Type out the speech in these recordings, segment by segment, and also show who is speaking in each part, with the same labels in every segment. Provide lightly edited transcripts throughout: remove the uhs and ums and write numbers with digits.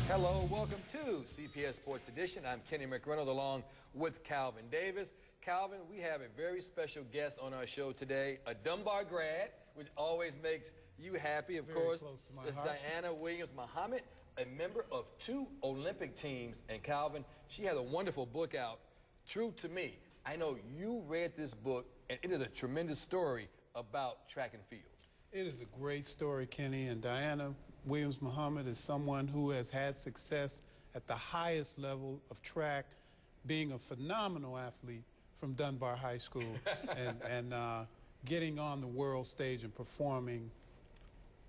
Speaker 1: Hello, welcome to CPS Sports Edition. I'm Kenny McReynolds along with Calvin Davis. Calvin, we have a very special guest on our show today, a Dunbar grad, which always makes you happy, of course. It's Diana Williams-Muhammad, a member of 2 Olympic teams. And Calvin, she has a wonderful book out, True to Me. I know you read this book, and it is a tremendous story about track and field.
Speaker 2: It is a great story, Kenny, and Diana Williams-Muhammad is someone who has had success at the highest level of track, being a phenomenal athlete from Dunbar High School and getting on the world stage and performing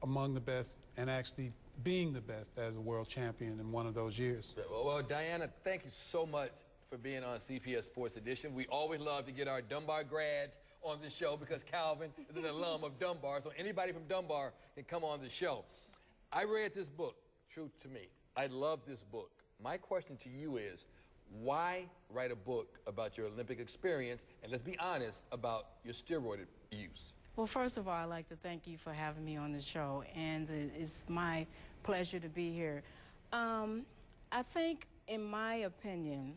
Speaker 2: among the best and actually being the best as a world champion in one of those years.
Speaker 1: Well, Diana, thank you so much for being on CPS Sports Edition. We always love to get our Dunbar grads on the show because Calvin is an alum of Dunbar, so anybody from Dunbar can come on the show. I read this book, True to Me. I love this book. My question to you is, why write a book about your Olympic experience, and let's be honest about your steroid use?
Speaker 3: Well, first of all, I'd like to thank you for having me on the show, and it's my pleasure to be here. I think, in my opinion,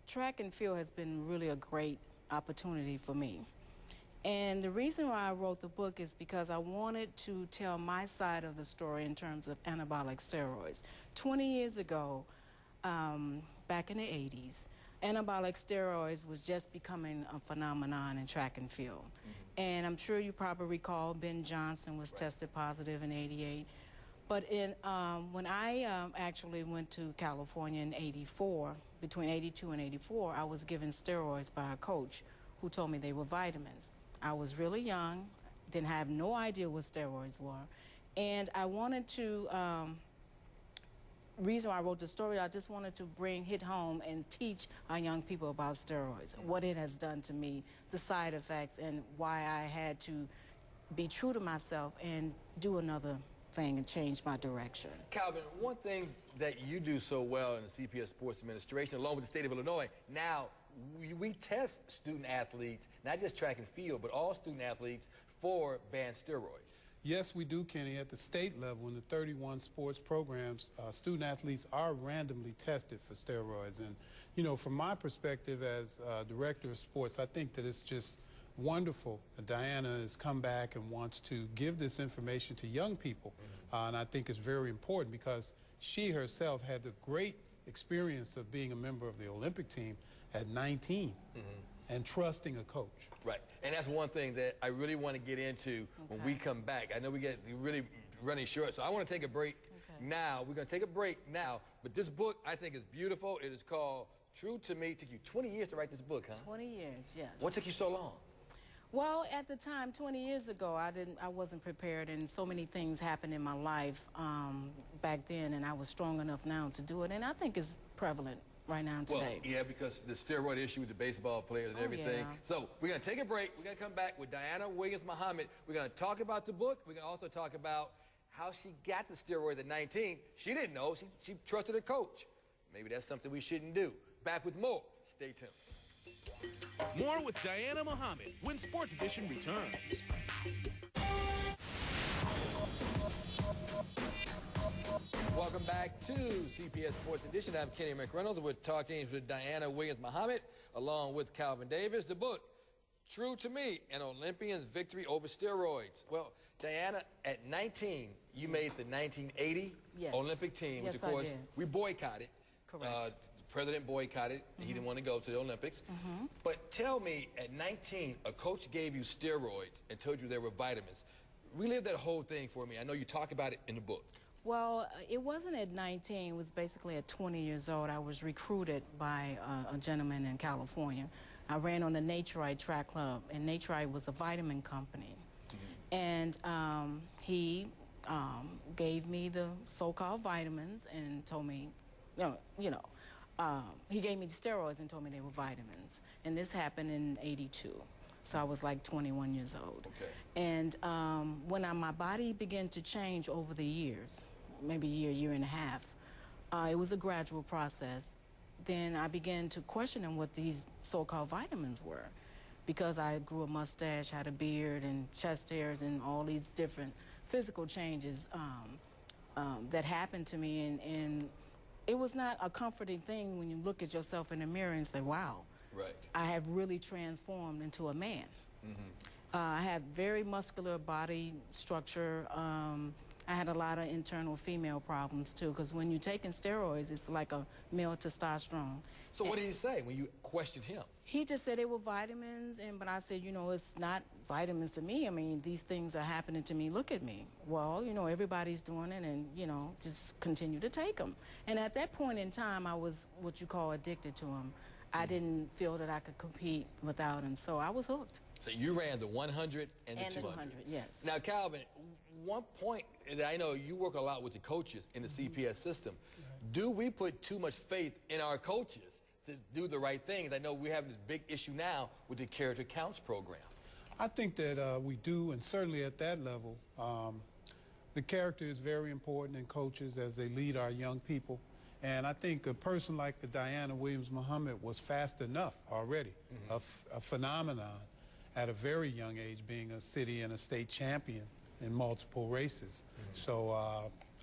Speaker 3: track and field has been really a great opportunity for me. And the reason why I wrote the book is because I wanted to tell my side of the story in terms of anabolic steroids. 20 years ago, back in the 80s, anabolic steroids was just becoming a phenomenon in track and field. And I'm sure you probably recall Ben Johnson was tested positive in '88. But when I actually went to California in '84, between '82 and '84, I was given steroids by a coach who told me they were vitamins. I was really young, didn't have no idea what steroids were, and I wanted to, reason why I wrote the story, I just wanted to hit home and teach our young people about steroids, what it has done to me, the side effects, and why I had to be true to myself and do another thing and change my direction.
Speaker 1: Calvin, one thing that you do so well in the CPS Sports Administration, along with the state of Illinois, now we test student athletes, not just track and field, but all student athletes for banned steroids.
Speaker 2: Yes, we do, Kenny. At the state level, in the 31 sports programs, student athletes are randomly tested for steroids. And, you know, from my perspective as director of sports, I think that it's just wonderful that Diana has come back and wants to give this information to young people. And I think it's very important because she herself had the great experience of being a member of the Olympic team at 19 and trusting a coach.
Speaker 1: Right, and that's one thing that I really want to get into when we come back. I know we get really running short, so I want to take a break now. We're going to take a break now, but this book I think is beautiful. It is called True to Me. It took you 20 years to write this book, huh?
Speaker 3: 20 years, yes.
Speaker 1: What took you so long?
Speaker 3: Well, at the time, 20 years ago, I wasn't prepared, and so many things happened in my life back then, and I was strong enough now to do it, and I think it's prevalent right now today.
Speaker 1: Well, yeah, because the steroid issue with the baseball players and everything.
Speaker 3: Yeah.
Speaker 1: So we're going to take a break. We're going to come back with Diana Williams-Muhammad. We're going to talk about the book. We're going to also talk about how she got the steroids at 19. She didn't know. She trusted her coach. Maybe that's something we shouldn't do. Back with more. Stay tuned.
Speaker 4: More with Diana Muhammad when Sports Edition returns.
Speaker 1: Welcome back to CPS Sports Edition. I'm Kenny McReynolds. We're talking with Diana Williams-Muhammad along with Calvin Davis. The book, True to Me, an Olympian's victory over steroids. Well, Diana, at 19, you made the 1980 Olympic team, which, of course, we boycotted.
Speaker 3: Correct.
Speaker 1: The president boycotted. He didn't want to go to the Olympics. But tell me, at 19, a coach gave you steroids and told you there were vitamins. Relive that whole thing for me. I know you talk about it in the book.
Speaker 3: Well, it wasn't at 19. It was basically at 20 years old. I was recruited by a gentleman in California. I ran on the Naturite Track Club, and Naturite was a vitamin company. And he gave me the so-called vitamins and told me, he gave me the steroids and told me they were vitamins. And this happened in '82. So I was like 21 years old. And when my body began to change over the years, maybe a year and a half, it was a gradual process. Then I began to question what these so-called vitamins were, because I grew a mustache, had a beard and chest hairs and all these different physical changes that happened to me, and it was not a comforting thing when you look at yourself in the mirror and say, wow,
Speaker 1: right.
Speaker 3: I have really transformed into a man. I have very muscular body structure. I had a lot of internal female problems too, because when you're taking steroids, it's like a male testosterone.
Speaker 1: So what did he say when you questioned him?
Speaker 3: He just said it were vitamins, but I said, you know, it's not vitamins to me. I mean, these things are happening to me. Look at me. Well, you know, everybody's doing it, and, you know, just continue to take them. And at that point in time, I was what you call addicted to them. I didn't feel that I could compete without them, so I was hooked.
Speaker 1: So you ran the 100 and the 200.
Speaker 3: And the 200, yes.
Speaker 1: Now, Calvin, one point that I know you work a lot with the coaches in the CPS system. Do we put too much faith in our coaches to do the right things? I know we're having this big issue now with the Character Counts program.
Speaker 2: I think that we do, and certainly at that level, the character is very important in coaches as they lead our young people. And I think a person like Diana Williams-Muhammad was fast enough already, a phenomenon at a very young age, being a city and a state champion in multiple races. So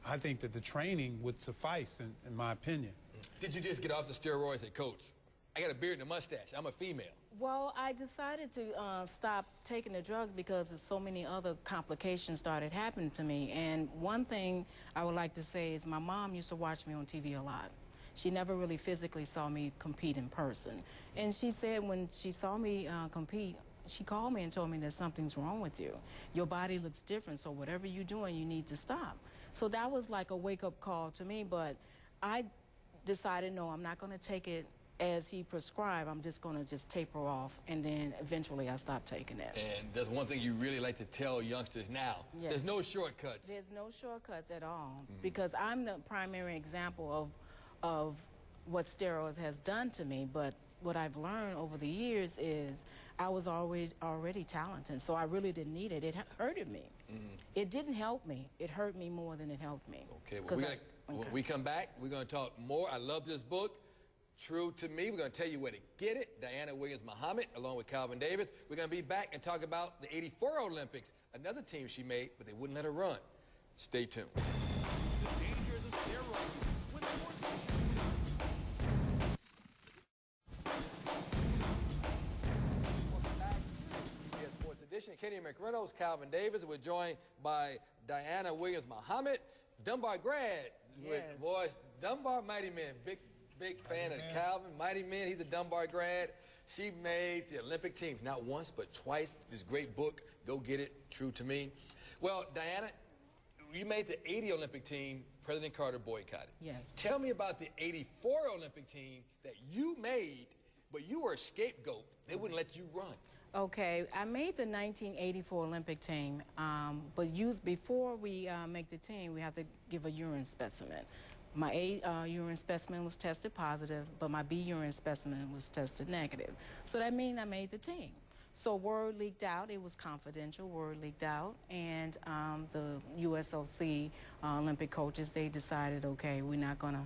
Speaker 2: I think that the training would suffice, in my opinion.
Speaker 1: Did you just get off the steroids and coach? I got a beard and a mustache. I'm a female.
Speaker 3: Well, I decided to stop taking the drugs because so many other complications started happening to me. And one thing I would like to say is my mom used to watch me on TV a lot. She never really physically saw me compete in person. And she said when she saw me compete, she called me and told me that something's wrong with you. Your body looks different, so whatever you're doing, you need to stop. So that was like a wake-up call to me, but I decided, no, I'm not going to take it as he prescribed. I'm just going to just taper off, and then eventually I stopped taking it.
Speaker 1: And there's one thing you really like to tell youngsters now.
Speaker 3: Yes.
Speaker 1: There's no shortcuts.
Speaker 3: There's no shortcuts at all, because I'm the primary example of what steroids has done to me, but what I've learned over the years is I was already talented, so I really didn't need it. It hurted me. It didn't help me. It hurt me more than it helped me.
Speaker 1: Okay, well, when we come back, we're going to talk more. I love this book, True to Me. We're going to tell you where to get it. Diana Williams-Muhammad, along with Calvin Davis. We're going to be back and talk about the '84 Olympics, another team she made, but they wouldn't let her run. Stay tuned.
Speaker 4: The dangers of steroid use when they're
Speaker 1: Welcome back to CBS Sports Edition. Kenny McReynolds, Calvin Davis. We're joined by Diana Williams-Muhammad, Dunbar grad.
Speaker 3: Yes.
Speaker 1: Boys, Dunbar Mighty Men, big fan of Calvin. Mighty Men, he's a Dunbar grad. She made the Olympic team, not once, but twice. This great book, go get it, True to Me. Well, Diana, you made the '80 Olympic team. President Carter boycotted.
Speaker 3: Yes.
Speaker 1: Tell me about the '84 Olympic team that you made, but you were a scapegoat. They wouldn't let you run.
Speaker 3: Okay, I made the 1984 Olympic team, but before we make the team, we have to give a urine specimen. My A urine specimen was tested positive, but my B urine specimen was tested negative. So that means I made the team. So word leaked out. It was confidential. Word leaked out, and the USOC Olympic coaches, they decided, okay, we're not going to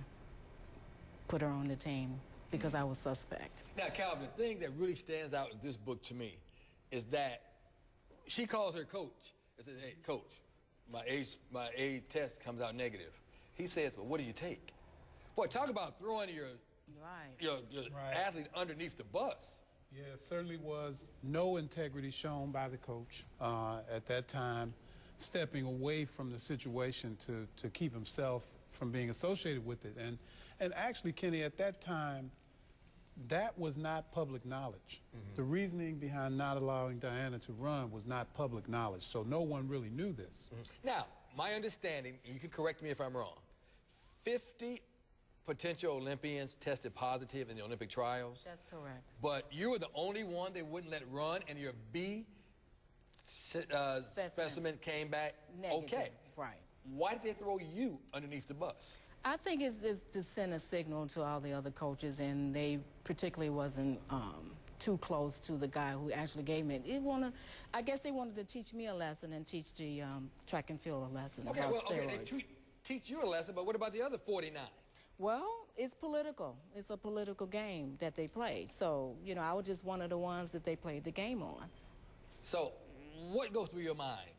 Speaker 3: put her on the team because I was suspect.
Speaker 1: Now, Calvin, the thing that really stands out in this book to me is that she calls her coach and says, hey, coach, my A test comes out negative. He says, well, what do you take? Boy, talk about throwing your athlete underneath the bus.
Speaker 2: Yeah, it certainly was no integrity shown by the coach at that time, stepping away from the situation to keep himself from being associated with it. And actually, Kenny, at that time, that was not public knowledge. The reasoning behind not allowing Diana to run was not public knowledge, so no one really knew this.
Speaker 1: Now, my understanding, and you can correct me if I'm wrong, 50 potential Olympians tested positive in the Olympic trials.
Speaker 3: That's correct.
Speaker 1: But you were the only one they wouldn't let run, and your B specimen came back
Speaker 3: negative.
Speaker 1: Okay.
Speaker 3: Right.
Speaker 1: Why did they throw you underneath the bus?
Speaker 3: I think it's to send a signal to all the other coaches, and they particularly wasn't too close to the guy who actually gave me it. I guess they wanted to teach me a lesson and teach the track and field a lesson about steroids.
Speaker 1: They teach you a lesson, but what about the other 49?
Speaker 3: Well, it's political. It's a political game that they play. So, you know, I was just one of the ones that they played the game on.
Speaker 1: So, what goes through your mind?